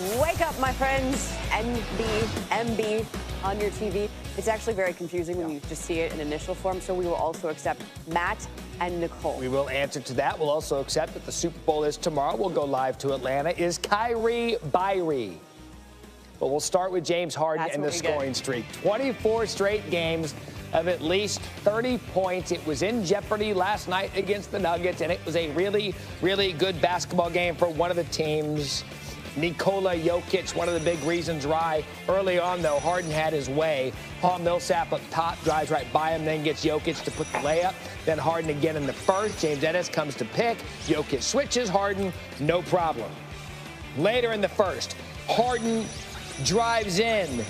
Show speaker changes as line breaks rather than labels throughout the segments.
Wake up, my friends. MB on your TV. It's actually very confusing when you just see it in initial form, so we will also accept Matt and Nicole.
We will answer to that. We'll also accept that the Super Bowl is tomorrow. We'll go live to Atlanta. Is Kyrie Byrie? But we'll start with James Harden and the scoring streak. 24 straight games of at least 30 points. It was in jeopardy last night against the Nuggets, and it was a really, really good basketball game for one of the teams. Nikola Jokic, one of the big reasons why. Early on, though, Harden had his way. Paul Millsap up top, drives right by him, then gets Jokic to put the layup. Then Harden again in the first. James Ennis comes to pick. Jokic switches. Harden, no problem. Later in the first, Harden drives in,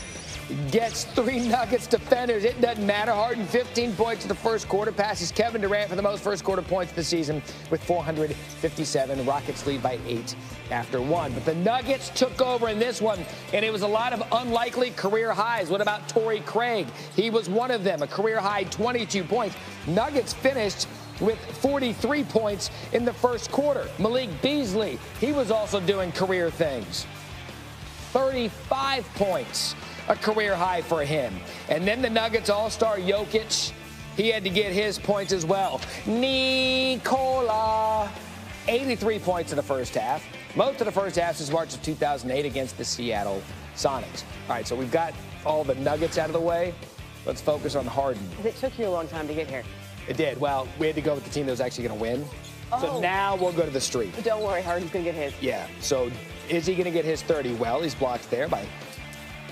gets 3 Nuggets defenders. It doesn't matter. Harden 15 points in the first quarter, passes Kevin Durant for the most first quarter points of the season with 457. Rockets lead by 8 after 1. But the Nuggets took over in this one, and it was a lot of unlikely career highs. What about Torrey Craig? He was one of them, a career high 22 points. Nuggets finished with 43 points in the first quarter. Malik Beasley, he was also doing career things. 35 points, a career high for him. And then the Nuggets all-star Jokic, he had to get his points as well. Nikola, 83 points in the first half. Most of the first half since March of 2008 against the Seattle Sonics. All right, so we've got all the Nuggets out of the way. Let's focus on Harden.
It took you a long time to get here.
It did. Well, we had to go with the team that was actually going to win. So now we'll go to the streak.
But don't worry, Harden's going to get his.
Yeah, so is he going to get his 30? Well, he's blocked there by,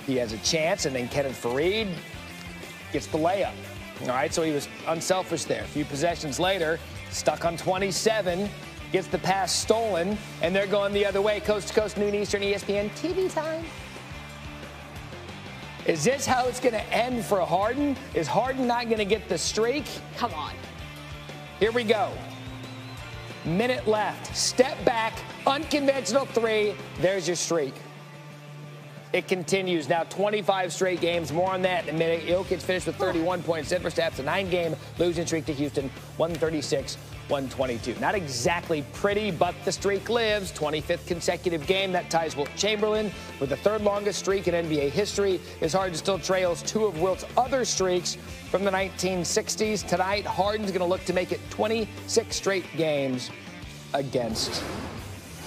he has a chance, and then Kenneth Faried gets the layup. All right, so he was unselfish there. A few possessions later, stuck on 27, gets the pass stolen, and they're going the other way, coast to coast, noon Eastern, ESPN TV time. Is this how it's going to end for Harden? Is Harden not going to get the streak?
Come on.
Here we go. Minute left. Step back. Unconventional 3. There's your streak. It continues now. 25 straight games. More on that in a minute. Jokic finished with 31 points. Denver snaps a 9-game losing streak to Houston. 136-122. Not exactly pretty, but the streak lives. 25th consecutive game. That ties Wilt Chamberlain with the 3rd longest streak in NBA history. As Harden still trails 2 of Wilt's other streaks from the 1960s. Tonight, Harden's going to look to make it 26 straight games against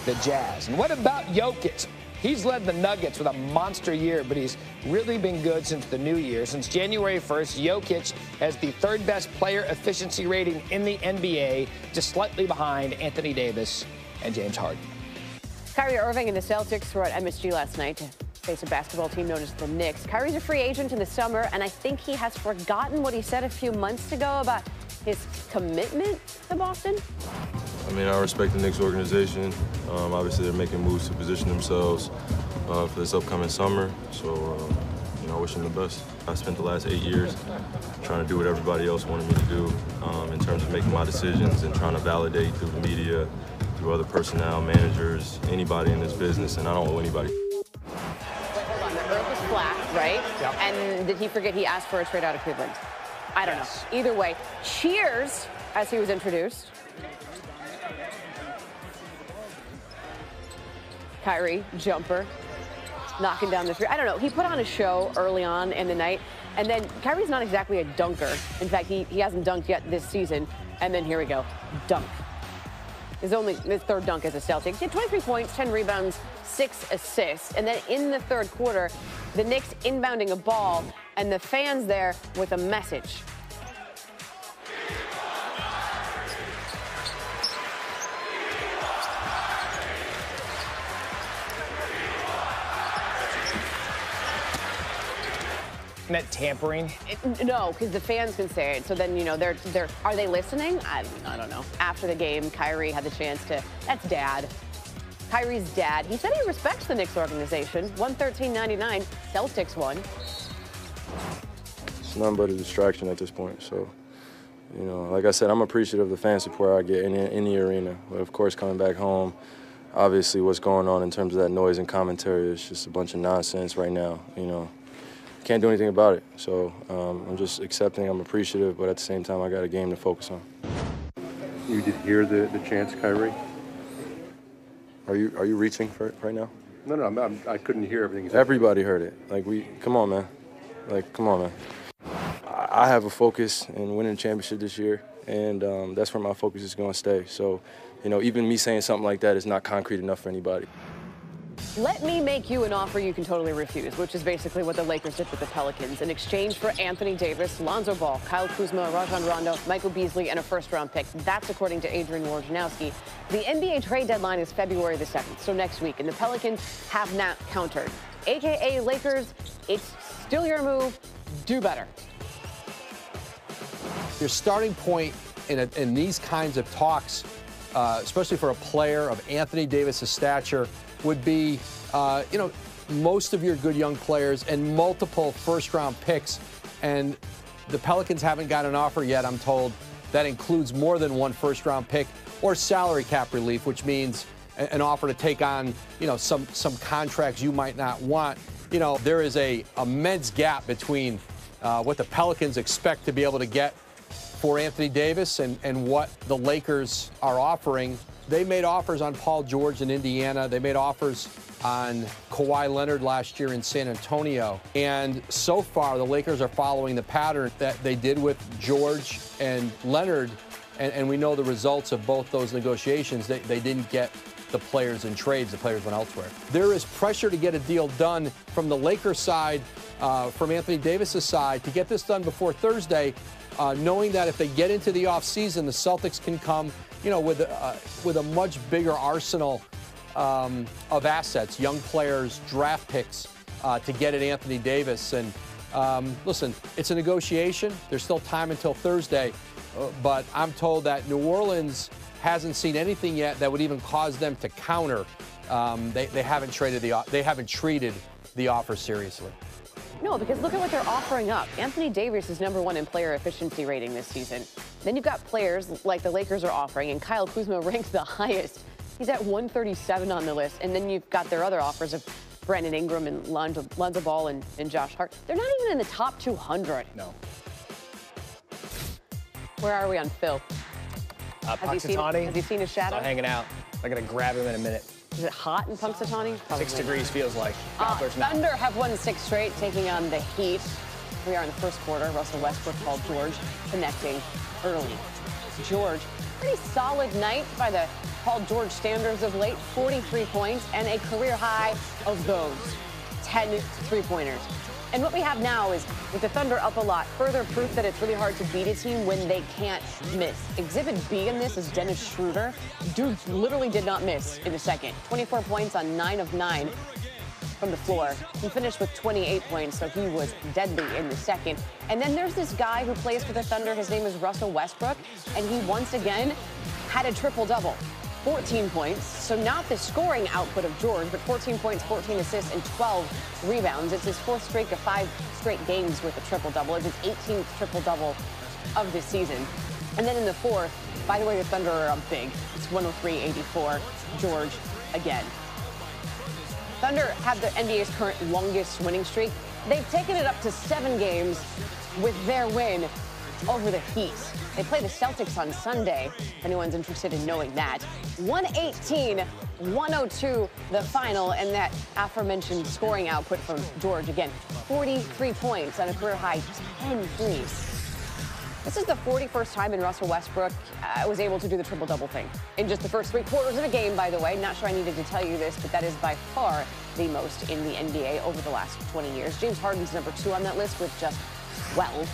the Jazz. And what about Jokic? He's led the Nuggets with a monster year, but he's really been good since the new year. Since January 1st, Jokic has the 3rd best player efficiency rating in the NBA, just slightly behind Anthony Davis and James Harden.
Kyrie Irving and the Celtics were at MSG last night to face a basketball team known as the Knicks. Kyrie's a free agent in the summer, and I think he has forgotten what he said a few months ago about his commitment to Boston.
I mean, I respect the Knicks organization. Obviously, they're making moves to position themselves for this upcoming summer. So, you know, I wish them the best. I spent the last 8 years trying to do what everybody else wanted me to do in terms of making my decisions and trying to validate through the media, through other personnel, managers, anybody in this business, and I don't owe anybody.
Wait, hold on. The earth was flat, right?
Yep.
And did he forget he asked for a trade out of Cleveland? I don't know. Either way, cheers as he was introduced. Kyrie, jumper, knocking down the three. I don't know. He put on a show early on in the night, and then Kyrie's not exactly a dunker. In fact, he hasn't dunked yet this season. And then here we go, dunk. His 3rd dunk as a Celtic. He had 23 points, 10 rebounds, 6 assists. And then in the 3rd quarter, the Knicks inbounding a ball, and the fans there with a message.
Isn't that tampering?
No, because the fans can say it. So then, you know, are they listening? I don't know. After the game, Kyrie had the chance to, that's dad. Kyrie's dad. He said he respects the Knicks organization. 113-99, Celtics won.
It's nothing but a distraction at this point. So, you know, like I said, I'm appreciative of the fan support I get in the arena. But, of course, coming back home, obviously what's going on in terms of that noise and commentary is just a bunch of nonsense right now, you know. Can't do anything about it. So I'm just accepting, I'm appreciative, but at the same time, I got a game to focus on.
You did hear the chants, Kyrie?
Are you reaching for it right now?
No, I couldn't hear everything.
Everybody heard it. Like, come on, man. Like, come on, man. I have a focus in winning the championship this year, and that's where my focus is going to stay. So, you know, even me saying something like that is not concrete enough for anybody.
Let me make you an offer you can totally refuse, which is basically what the Lakers did with the Pelicans in exchange for Anthony Davis, Lonzo Ball, Kyle Kuzma, Rajon Rondo, Michael Beasley, and a first-round pick. That's according to Adrian Wojnarowski. The NBA trade deadline is February the 7th, so next week, and the Pelicans have not countered. AKA Lakers, it's still your move. Do better.
Your starting point in these kinds of talks, especially for a player of Anthony Davis' stature, would be, you know, most of your good young players and multiple first-round picks. And the Pelicans haven't got an offer yet, I'm told, that includes more than one first-round pick or salary cap relief, which means an offer to take on, you know, some contracts you might not want. You know, there is a immense gap between what the Pelicans expect to be able to get for Anthony Davis and what the Lakers are offering. They made offers on Paul George in Indiana. They made offers on Kawhi Leonard last year in San Antonio. And so far, the Lakers are following the pattern that they did with George and Leonard. And we know the results of both those negotiations. They didn't get the players in trades. The players went elsewhere. There is pressure to get a deal done from the Lakers side, from Anthony Davis' side, to get this done before Thursday, knowing that if they get into the offseason, the Celtics can come, you know, with a much bigger arsenal of assets, young players, draft picks to get at Anthony Davis. And listen, it's a negotiation. There's still time until Thursday, but I'm told that New Orleans hasn't seen anything yet that would even cause them to counter. They haven't treated the offer seriously.
No, because look at what they're offering up. Anthony Davis is #1 in player efficiency rating this season. Then you've got players like the Lakers are offering, and Kyle Kuzma ranks the highest. He's at 137 on the list. And then you've got their other offers of Brandon Ingram and Lonzo Ball and Josh Hart. They're not even in the top 200.
No.
Where are we on Phil? Has he seen his shadow?
Not hanging out. I'm going to grab him in a minute.
Is it hot in Punxsutawney?
6 degrees feels like.
Thunder have won 6 straight, taking on the Heat. We are in the first quarter. Russell Westbrook, Paul George connecting early. George, pretty solid night by the Paul George standards of late. 43 points and a career high of those 10 three-pointers. And what we have now is, with the Thunder up a lot, further proof that it's really hard to beat a team when they can't miss. Exhibit B in this is Dennis Schroeder. Dude literally did not miss in the second. 24 points on 9 of 9 from the floor. He finished with 28 points, so he was deadly in the second. And then there's this guy who plays for the Thunder. His name is Russell Westbrook, and he once again had a triple-double. 14 points, so not the scoring output of George, but 14 points, 14 assists, and 12 rebounds. It's his 4th streak of 5 straight games with a triple-double. It's his 18th triple-double of this season. And then in the 4th, by the way, the Thunder are up big. It's 103-84. George again. Thunder have the NBA's current longest winning streak. They've taken it up to 7 games with their win over the Heat. They play the Celtics on Sunday, if anyone's interested in knowing that. 118-102 the final, and that aforementioned scoring output from George. Again, 43 points on a career-high 10 threes. This is the 41st time in Russell Westbrook was able to do the triple-double thing. In just the first 3 quarters of a game, by the way. Not sure I needed to tell you this, but that is by far the most in the NBA over the last 20 years. James Harden's #2 on that list with just 12.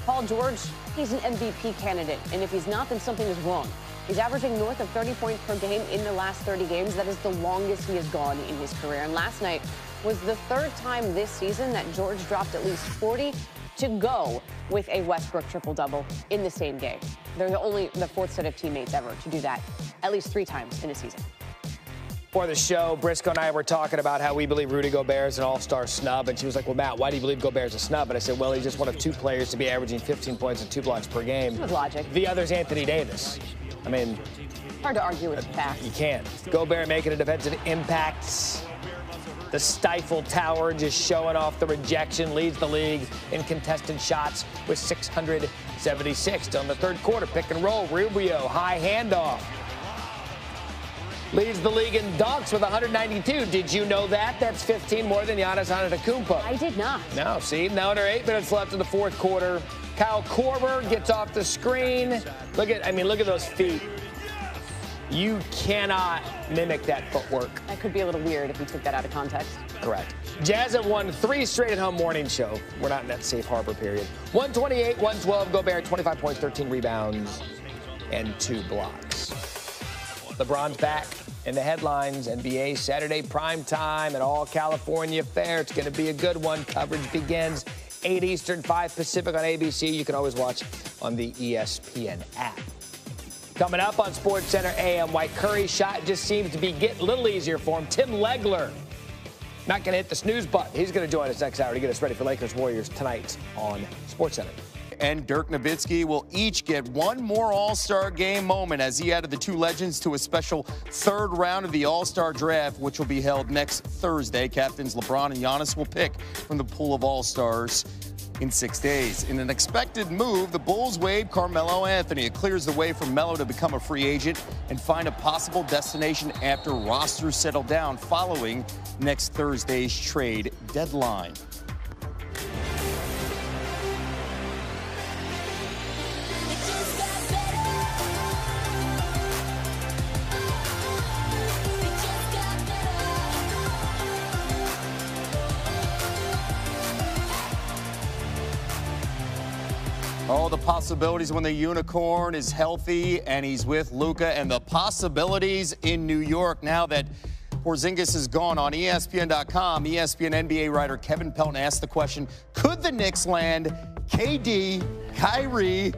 Paul George, he's an MVP candidate, and if he's not, then something is wrong. He's averaging north of 30 points per game in the last 30 games. That is the longest he has gone in his career. And last night was the 3rd time this season that George dropped at least 40 to go with a Westbrook triple-double in the same game. They're the 4th set of teammates ever to do that at least 3 times in a season.
Before the show, Briscoe and I were talking about how we believe Rudy Gobert is an all-star snub, and she was like, well, Matt, why do you believe Gobert's a snub? And I said, well, he's just one of 2 players to be averaging 15 points and 2 blocks per game.
With logic.
The other's Anthony Davis. I mean,
hard to argue with facts.
You can't. Gobert making a defensive impact. The stifle tower just showing off the rejection, leads the league in contested shots with 676. Still in the 3rd quarter, pick and roll, Rubio, high handoff. leads the league in dunks with 192. Did you know that? That's 15 more than Giannis Antetokounmpo.
I did not.
No, see, now under 8 minutes left in the fourth quarter. Kyle Korver gets off the screen. Look at those feet. You cannot mimic that footwork.
That could be a little weird if we took that out of context.
Correct. Jazz have won 3 straight at home morning show. We're not in that safe harbor period. 128, 112. Gobert, 25 points, 13 rebounds, and 2 blocks. LeBron's back in the headlines. NBA Saturday prime time at All California Fair. It's going to be a good one. Coverage begins 8 Eastern, 5 Pacific on ABC. You can always watch on the ESPN app. Coming up on SportsCenter AM, why Curry's shot just seems to be getting a little easier for him. Tim Legler, not going to hit the snooze button. He's going to join us next hour to get us ready for Lakers-Warriors tonight on SportsCenter.
And Dirk Nowitzki will each get one more All-Star game moment as he added the 2 legends to a special 3rd round of the All-Star draft, which will be held next Thursday. Captains LeBron and Giannis will pick from the pool of All-Stars in 6 days. In an expected move, the Bulls waived Carmelo Anthony. It clears the way for Melo to become a free agent and find a possible destination after rosters settle down following next Thursday's trade deadline. Oh, the possibilities when the unicorn is healthy and he's with Luka, and the possibilities in New York now that Porzingis is gone. On ESPN.com, ESPN NBA writer Kevin Pelton asked the question, could the Knicks land KD, Kyrie,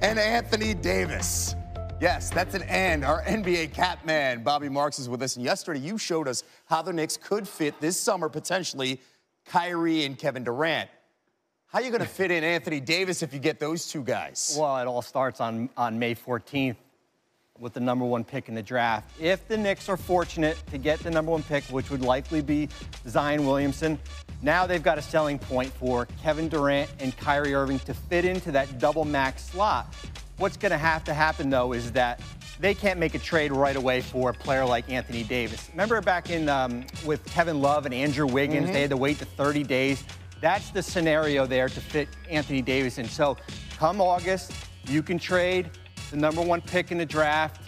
and Anthony Davis? Yes, that's an and. Our NBA cap man, Bobby Marks, is with us. And yesterday you showed us how the Knicks could fit this summer, potentially, Kyrie and Kevin Durant. How are you going to fit in Anthony Davis if you get those 2 guys?
Well, it all starts on May 14th with the #1 pick in the draft. If the Knicks are fortunate to get the #1 pick, which would likely be Zion Williamson, now they've got a selling point for Kevin Durant and Kyrie Irving to fit into that double max slot. What's going to happen, though, is that they can't make a trade right away for a player like Anthony Davis. Remember back in with Kevin Love and Andrew Wiggins, they had to wait to 30 days. That's the scenario there to fit Anthony Davis in. So come August, you can trade the #1 pick in the draft.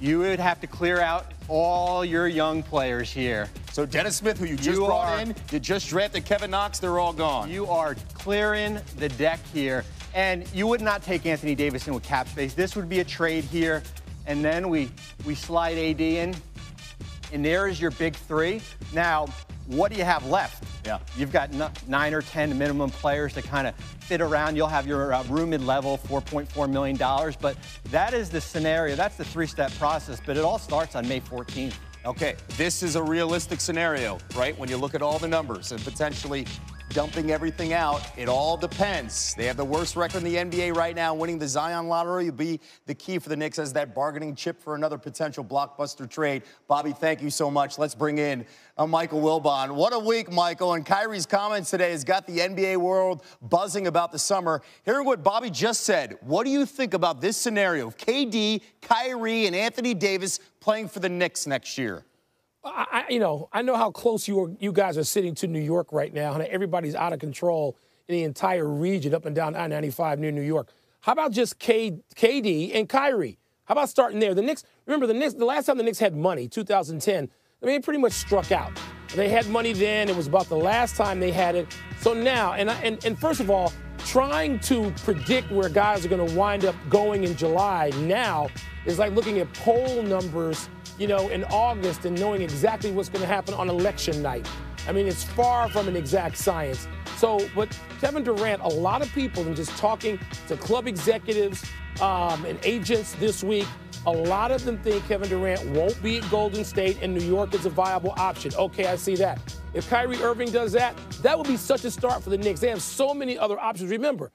You would have to clear out all your young players here.
So Dennis Smith, who you just brought in, you just drafted Kevin Knox, they're all gone.
You are clearing the deck here. And you would not take Anthony Davis in with cap space. This would be a trade here. And then we slide AD in. And there is your big 3. Now, what do you have left?
Yeah.
You've got 9 or 10 minimum players to kind of fit around. You'll have your room mid-level, $4.4 million. But that is the scenario. That's the 3-step process. But it all starts on May 14th.
Okay, this is a realistic scenario, right? When you look at all the numbers and potentially dumping everything out, it all depends. They have the worst record in the NBA right now. Winning the Zion lottery will be the key for the Knicks as that bargaining chip for another potential blockbuster trade. Bobby, thank you so much. Let's bring in Michael Wilbon. What a week, Michael. And Kyrie's comments today has got the NBA world buzzing about the summer. Hear what Bobby just said. What do you think about this scenario of KD, Kyrie, and Anthony Davis playing for the Knicks next year?
I know how close you guys are sitting to New York right now, and everybody's out of control in the entire region up and down I-95 near New York. How about just KD and Kyrie? How about starting there? The Knicks, remember the last time the Knicks had money, 2010, it pretty much struck out. They had money then. It was about the last time they had it. So now, and first of all, trying to predict where guys are going to wind up going in July now is like looking at poll numbers, in August and knowing exactly what's going to happen on election night. I mean, it's far from an exact science. So, but Kevin Durant, a lot of people, and just talking to club executives and agents this week, a lot of them think Kevin Durant won't be at Golden State and New York is a viable option. Okay, I see that. If Kyrie Irving does that, that would be such a start for the Knicks. They have so many other options. Remember,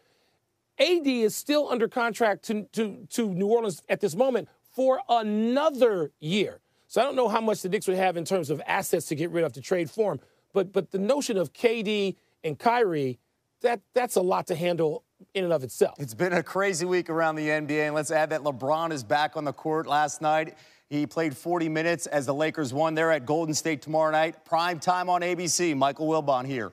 AD is still under contract to New Orleans at this moment for another year. So I don't know how much the Knicks would have in terms of assets to get rid of to trade for him. But the notion of KD and Kyrie, that's a lot to handle in and of itself.
It's been a crazy week around the NBA, and let's add that LeBron is back on the court last night. He played 40 minutes as the Lakers won. They're at Golden State tomorrow night. Prime time on ABC. Michael Wilbon here